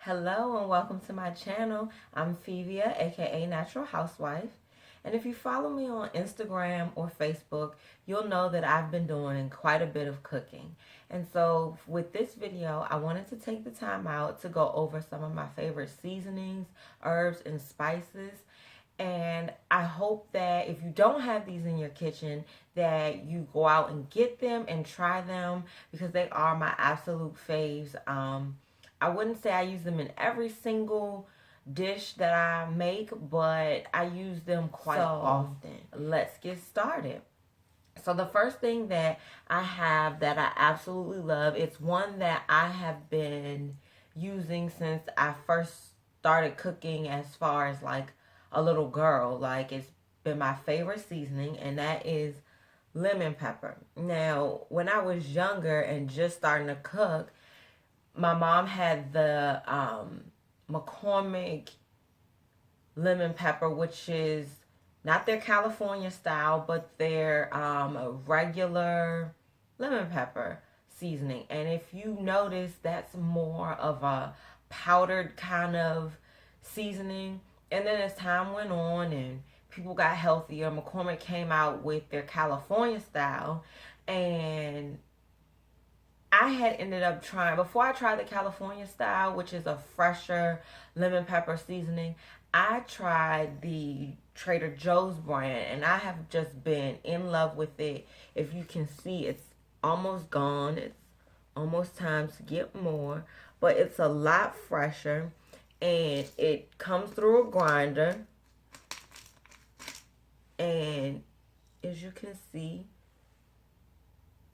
Hello and welcome to my channel. I'm Fevia, aka Natural Housewife. And if you follow me on Instagram or Facebook, you'll know that I've been doing quite a bit of cooking. And so with this video, I wanted to take the time out to go over some of my favorite seasonings, herbs, and spices. And I hope that if you don't have these in your kitchen, that you go out and get them and try them because they are my absolute faves. I wouldn't say I use them in every single dish that I make, but I use them quite often. Let's get started. So the first thing that I have that I absolutely love, it's one that I have been using since I first started cooking as far as like a little girl. Like it's been my favorite seasoning, and that is lemon pepper. Now, when I was younger and just starting to cook, my mom had the McCormick lemon pepper, which is not their California style, but their regular lemon pepper seasoning. And if you notice, that's more of a powdered kind of seasoning. And then as time went on and people got healthier, McCormick came out with their California style. And I had ended up trying, before I tried the California style, which is a fresher lemon pepper seasoning, I tried the Trader Joe's brand, and I have just been in love with it. If you can see, it's almost gone. It's almost time to get more, but it's a lot fresher, and it comes through a grinder, and as you can see,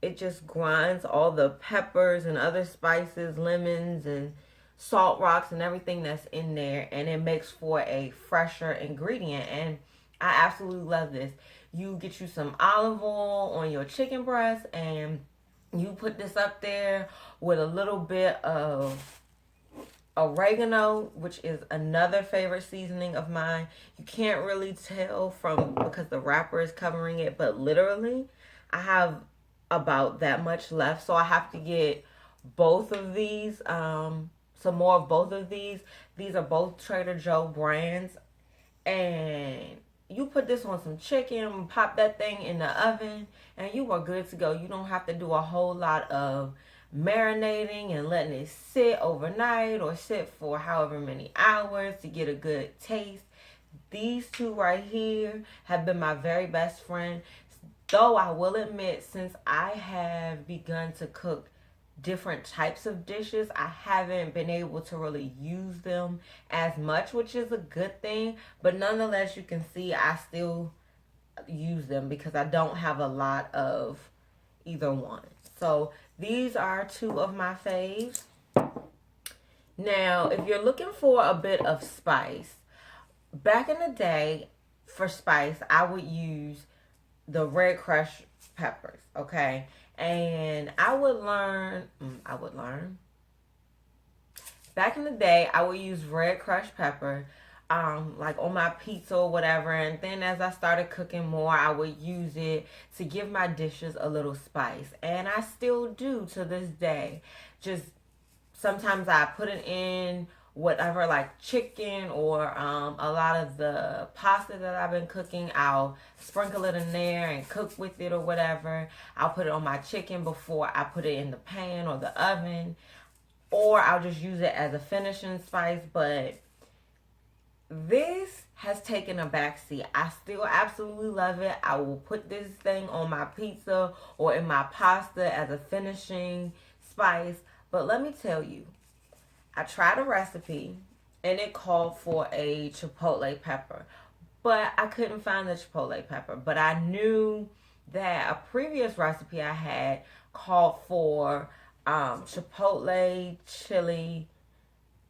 it just grinds all the peppers and other spices, lemons and salt rocks and everything that's in there, and it makes for a fresher ingredient. And I absolutely love this. You get you some olive oil on your chicken breast, and you put this up there with a little bit of oregano, which is another favorite seasoning of mine. You can't really tell from because the wrapper is covering it, but literally I have about that much left, so I have to get both of these, some more of both of these. These are both Trader Joe brands, and you put this on some chicken, pop that thing in the oven, and you are good to go. You don't have to do a whole lot of marinating and letting it sit overnight or sit for however many hours to get a good taste. These two right here have been my very best friend. Though I will admit, since I have begun to cook different types of dishes, I haven't been able to really use them as much, which is a good thing. But nonetheless, you can see I still use them because I don't have a lot of either one. So these are two of my faves. Now, if you're looking for a bit of spice, back in the day, for spice, I would use the red crushed peppers, okay? And I would learn, back in the day, I would use red crushed pepper, like on my pizza or whatever. And then as I started cooking more, I would use it to give my dishes a little spice. And I still do to this day. Just sometimes I put it in whatever, like chicken or a lot of the pasta that I've been cooking. I'll sprinkle it in there and cook with it or whatever. I'll put it on my chicken before I put it in the pan or the oven, or I'll just use it as a finishing spice. But this has taken a backseat. I still absolutely love it. I will put this thing on my pizza or in my pasta as a finishing spice. But let me tell you, I tried a recipe and it called for a chipotle pepper, but I couldn't find the chipotle pepper. But I knew that a previous recipe I had called for chipotle chili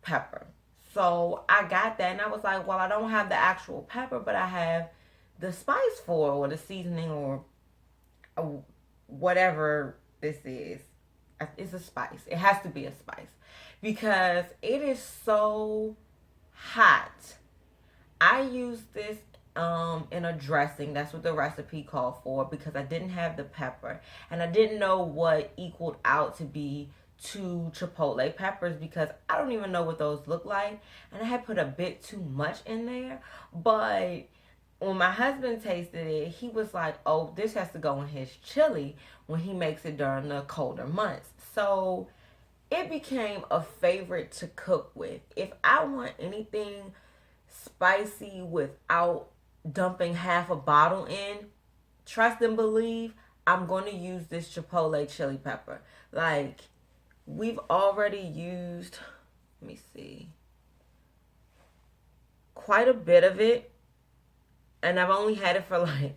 pepper. So I got that, and I was like, well, I don't have the actual pepper, but I have the spice for it, or the seasoning, or whatever this is. It's a spice. It has to be a spice because it is so hot. I used this in a dressing. That's what the recipe called for, because I didn't have the pepper and I didn't know what equaled out to be 2 chipotle peppers because I don't even know what those look like. And I had put a bit too much in there. But when my husband tasted it, he was like, oh, this has to go in his chili when he makes it during the colder months. So it became a favorite to cook with. If I want anything spicy without dumping half a bottle in, trust and believe, I'm going to use this chipotle chili pepper. Like, we've already used, let me see, quite a bit of it. And I've only had it for like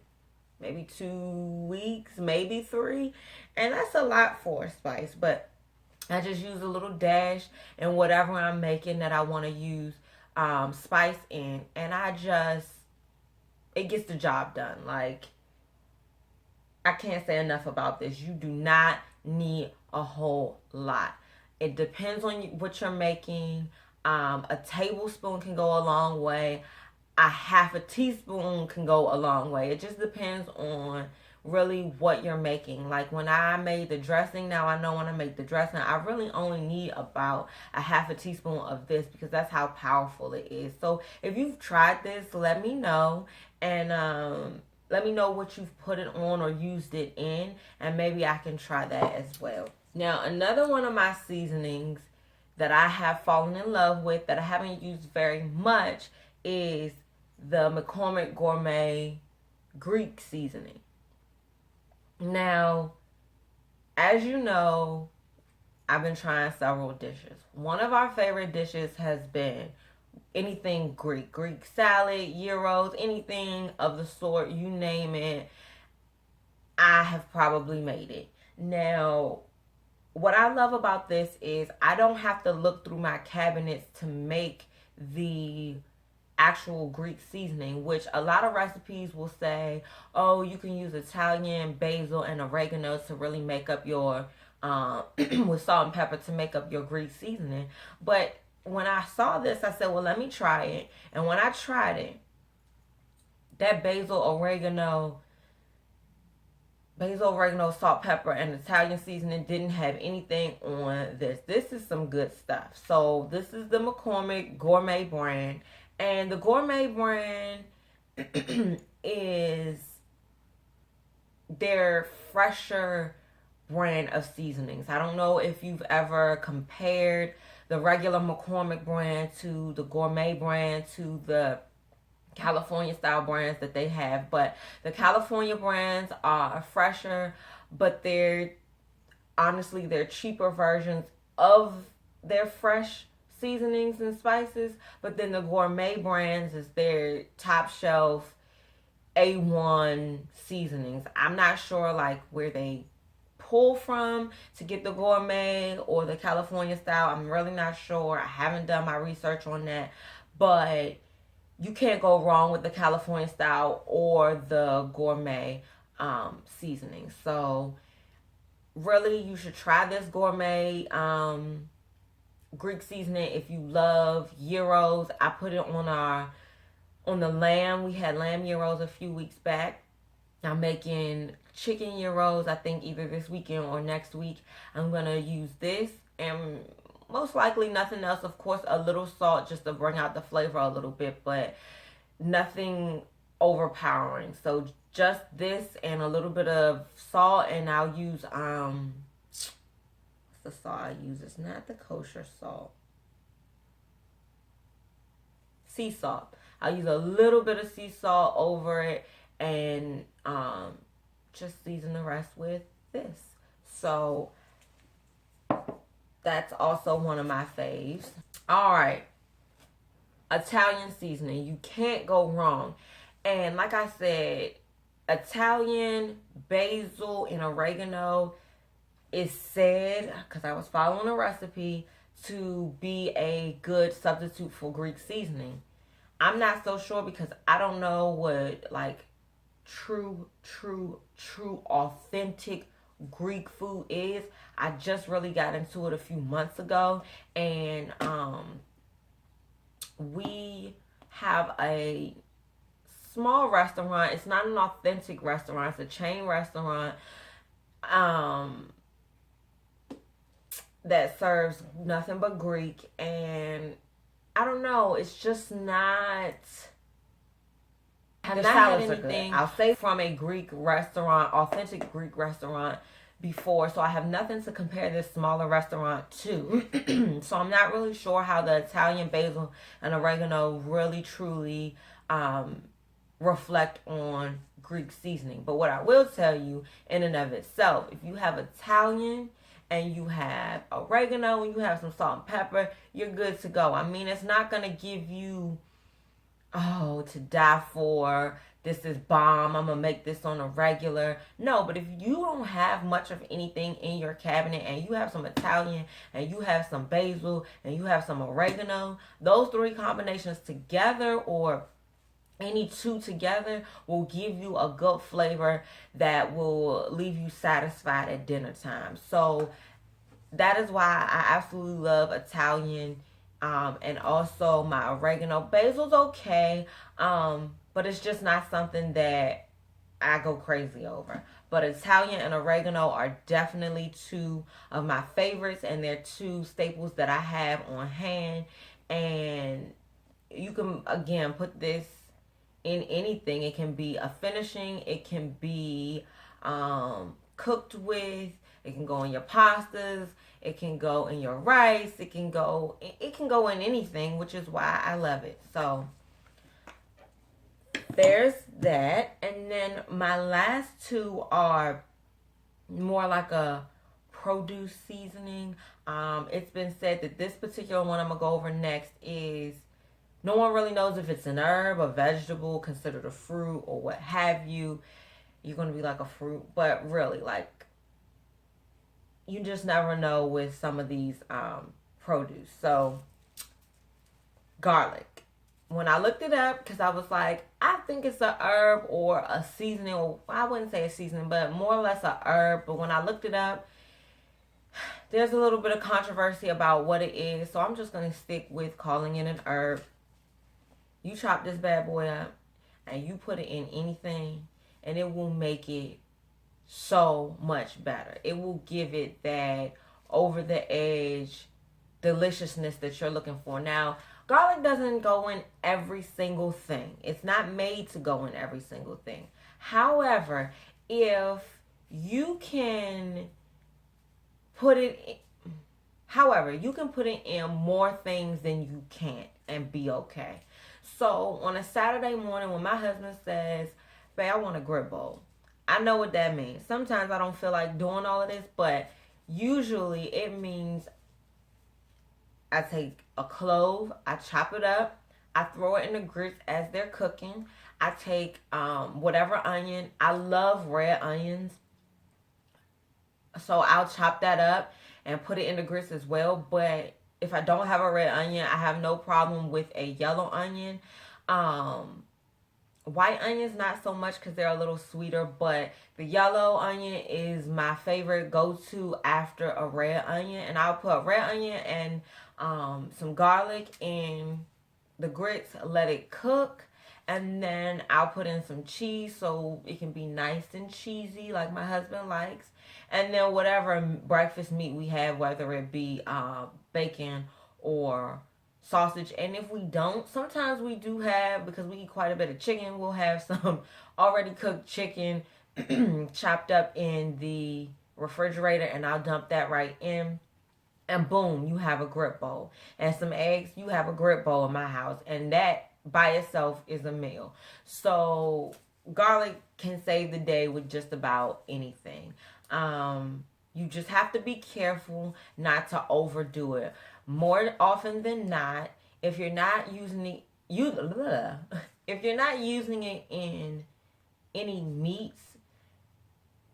maybe 2 weeks, maybe 3. And that's a lot for a spice. But I just use a little dash in whatever I'm making that I want to use spice in. And it gets the job done. Like, I can't say enough about this. You do not need a whole lot. It depends on what you're making. A tablespoon can go a long way. A half a teaspoon can go a long way. It just depends on really what you're making. Like when I made the dressing, now I know when I make the dressing, I really only need about a half a teaspoon of this because that's how powerful it is. So if you've tried this, let me know. And let me know what you've put it on or used it in, and maybe I can try that as well. Now, another one of my seasonings that I have fallen in love with that I haven't used very much is the McCormick Gourmet Greek seasoning. Now, as you know, I've been trying several dishes. One of our favorite dishes has been anything Greek salad, gyros, anything of the sort, you name it, I have probably made it. Now, what I love about this is I don't have to look through my cabinets to make the actual Greek seasoning, which a lot of recipes will say, oh, you can use Italian basil and oregano to really make up your with salt and pepper to make up your Greek seasoning. But when I saw this, I said, well, let me try it. And when I tried it, that basil, oregano, salt, pepper, and Italian seasoning didn't have anything on this. This is some good stuff. So this is the McCormick Gourmet brand. And the Gourmet brand is their fresher brand of seasonings. I don't know if you've ever compared the regular McCormick brand to the Gourmet brand to the California style brands that they have, but the California brands are fresher, but they're cheaper versions of their fresh seasonings and spices. But then the Gourmet brands is their top shelf A1 seasonings. I'm not sure like where they pull from to get the Gourmet or the California style. I'm really not sure. I haven't done my research on that, but you can't go wrong with the California style or the Gourmet seasoning. So really, you should try this Gourmet Greek seasoning if you love gyros. I put it on the lamb. We had lamb gyros a few weeks back. I'm making chicken gyros, I think either this weekend or next week. I'm going to use this and most likely nothing else. Of course, a little salt just to bring out the flavor a little bit, but nothing overpowering. So just this and a little bit of salt, and I'll use what's the salt I use? It's not the kosher salt. Sea salt. I'll use a little bit of sea salt over it and just season the rest with this. So that's also one of my faves. All right. Italian seasoning. You can't go wrong. And like I said, Italian basil and oregano is said, because I was following a recipe, to be a good substitute for Greek seasoning. I'm not so sure because I don't know what like true authentic Greek food is. I just really got into it a few months ago, and we have a small restaurant. It's not an authentic restaurant, it's a chain restaurant. that serves nothing but Greek, and I don't know, it's just not. I have not had anything, I'll say, from a Greek restaurant, authentic Greek restaurant before, so I have nothing to compare this smaller restaurant to. So I'm not really sure how the Italian basil and oregano really truly reflect on Greek seasoning. But what I will tell you, in and of itself, if you have Italian and you have oregano and you have some salt and pepper, you're good to go. I mean, it's not going to give you, oh, to die for, this is bomb, I'm gonna make this on a regular. No, but if you don't have much of anything in your cabinet and you have some Italian and you have some basil and you have some oregano, those three combinations together, or any two together, will give you a good flavor that will leave you satisfied at dinner time. So that is why I absolutely love Italian. And also my oregano. Basil's okay, but it's just not something that I go crazy over. But Italian and oregano are definitely two of my favorites, and they're two staples that I have on hand. And you can, again, put this in anything. It can be a finishing, it can be cooked with, it can go in your pastas, it can go in your rice, it can go in anything, which is why I love it. So there's that. And then my last two are more like a produce seasoning. It's been said that this particular one I'm gonna go over next is, no one really knows if it's an herb, a vegetable, considered a fruit, or what have you. You're gonna be like, a fruit, but really, like, you just never know with some of these produce. So garlic. When I looked it up, because I was like, I think it's a herb or a seasoning, or I wouldn't say a seasoning, but more or less a herb. But when I looked it up, there's a little bit of controversy about what it is. So I'm just going to stick with calling it an herb. You chop this bad boy up and you put it in anything, and it will make it so much better. It will give it that over the edge deliciousness that you're looking for. Now, garlic doesn't go in every single thing. It's not made to go in every single thing. However, if you can put it in, you can put it in more things than you can't and be okay. So on a Saturday morning when my husband says, babe, I want a grit bowl, I know what that means. Sometimes I don't feel like doing all of this, but usually it means I take a clove, I chop it up, I throw it in the grits as they're cooking. I take whatever onion. I love red onions, so I'll chop that up and put it in the grits as well. But if I don't have a red onion, I have no problem with a yellow onion. White onions, not so much, because they're a little sweeter, but the yellow onion is my favorite go-to after a red onion. And I'll put a red onion and some garlic in the grits, let it cook, and then I'll put in some cheese so it can be nice and cheesy like my husband likes. And then whatever breakfast meat we have, whether it be bacon or sausage. And if we don't, sometimes we do have, because we eat quite a bit of chicken, we'll have some already cooked chicken chopped up in the refrigerator, and I'll dump that right in, and boom, you have a grit bowl. And some eggs, you have a grit bowl in my house, and that by itself is a meal. So garlic can save the day with just about anything. You just have to be careful not to overdo it. More often than not, if you're not using it, if you're not using it in any meats,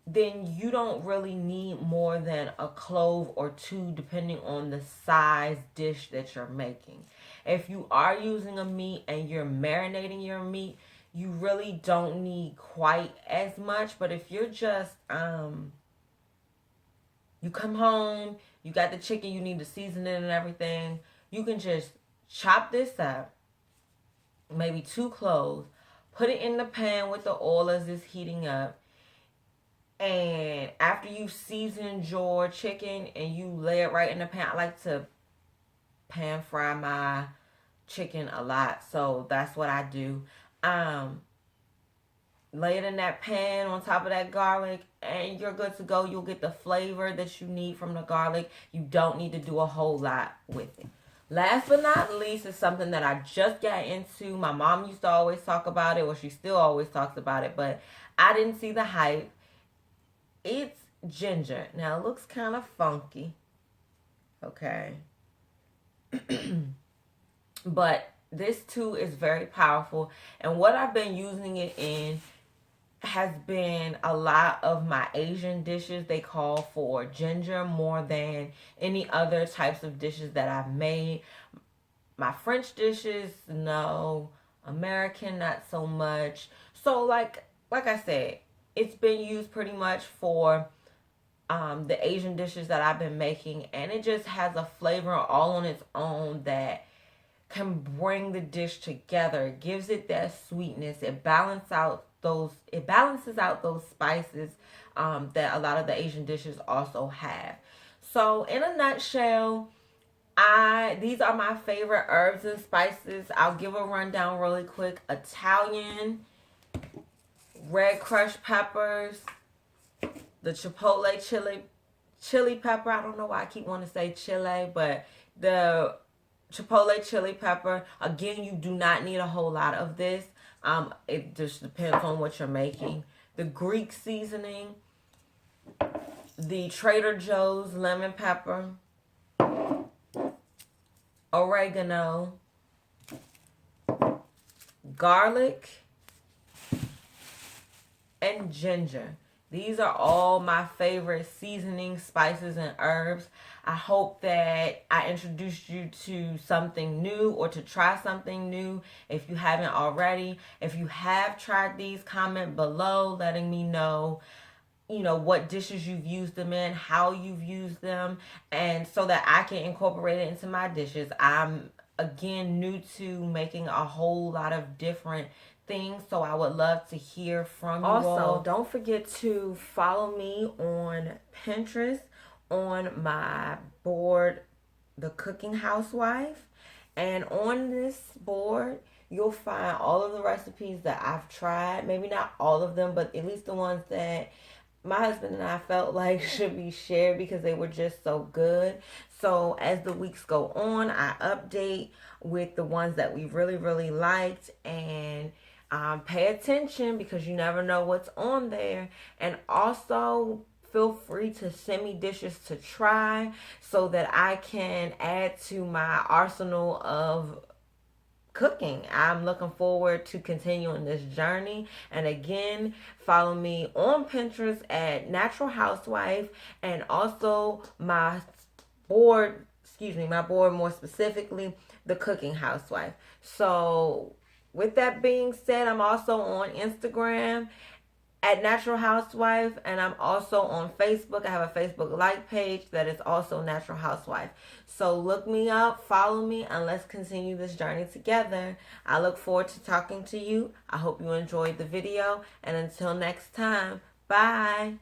then you don't really need more than a clove or two, depending on the size dish that you're making. If you are using a meat and you're marinating your meat, you really don't need quite as much. But if you're just you come home, you got the chicken, you need to season it and everything, you can just chop this up, maybe 2 cloves, put it in the pan with the oil as it's heating up, And after you season your chicken and you lay it right in the pan, I like to pan fry my chicken a lot, so that's what I do. Lay it in that pan on top of that garlic, and you're good to go. You'll get the flavor that you need from the garlic. You don't need to do a whole lot with it. Last but not least is something that I just got into. My mom used to always talk about it, or she still always talks about it, but I didn't see the hype. It's ginger. Now, it looks kind of funky, okay? But this too is very powerful. And what I've been using it in has been a lot of my Asian dishes. They call for ginger more than any other types of dishes that I've made. My French dishes, no. American, not so much. So like I said, it's been used pretty much for the Asian dishes that I've been making, and it just has a flavor all on its own that can bring the dish together. It gives it that sweetness. It balances out those spices that a lot of the Asian dishes also have. So in a nutshell, these are my favorite herbs and spices. I'll give a rundown really quick. Italian, red crushed peppers, the chipotle chili pepper. I don't know why I keep wanting to say chile, but the chipotle chili pepper. Again, you do not need a whole lot of this. It just depends on what you're making. The Greek seasoning, the Trader Joe's lemon pepper, oregano, garlic, and ginger. These are all my favorite seasonings, spices, and herbs. I hope that I introduced you to something new or to try something new if you haven't already. If you have tried these, comment below letting me know, what dishes you've used them in, how you've used them, and so that I can incorporate it into my dishes. I'm, again, new to making a whole lot of different things, so I would love to hear from you all. Also, don't forget to follow me on Pinterest on my board, The Cooking Housewife. And on this board, you'll find all of the recipes that I've tried. Maybe not all of them, but at least the ones that my husband and I felt like should be shared because they were just so good. So as the weeks go on, I update with the ones that we really, really liked, and pay attention because you never know what's on there. And also feel free to send me dishes to try so that I can add to my arsenal of cooking. I'm looking forward to continuing this journey. And again, follow me on Pinterest at Natural Housewife, and also my board more specifically, The Cooking Housewife. So with that being said, I'm also on Instagram at Natural Housewife, and I'm also on Facebook. I have a Facebook like page that is also Natural Housewife. So look me up, follow me, and let's continue this journey together. I look forward to talking to you. I hope you enjoyed the video, and until next time, bye.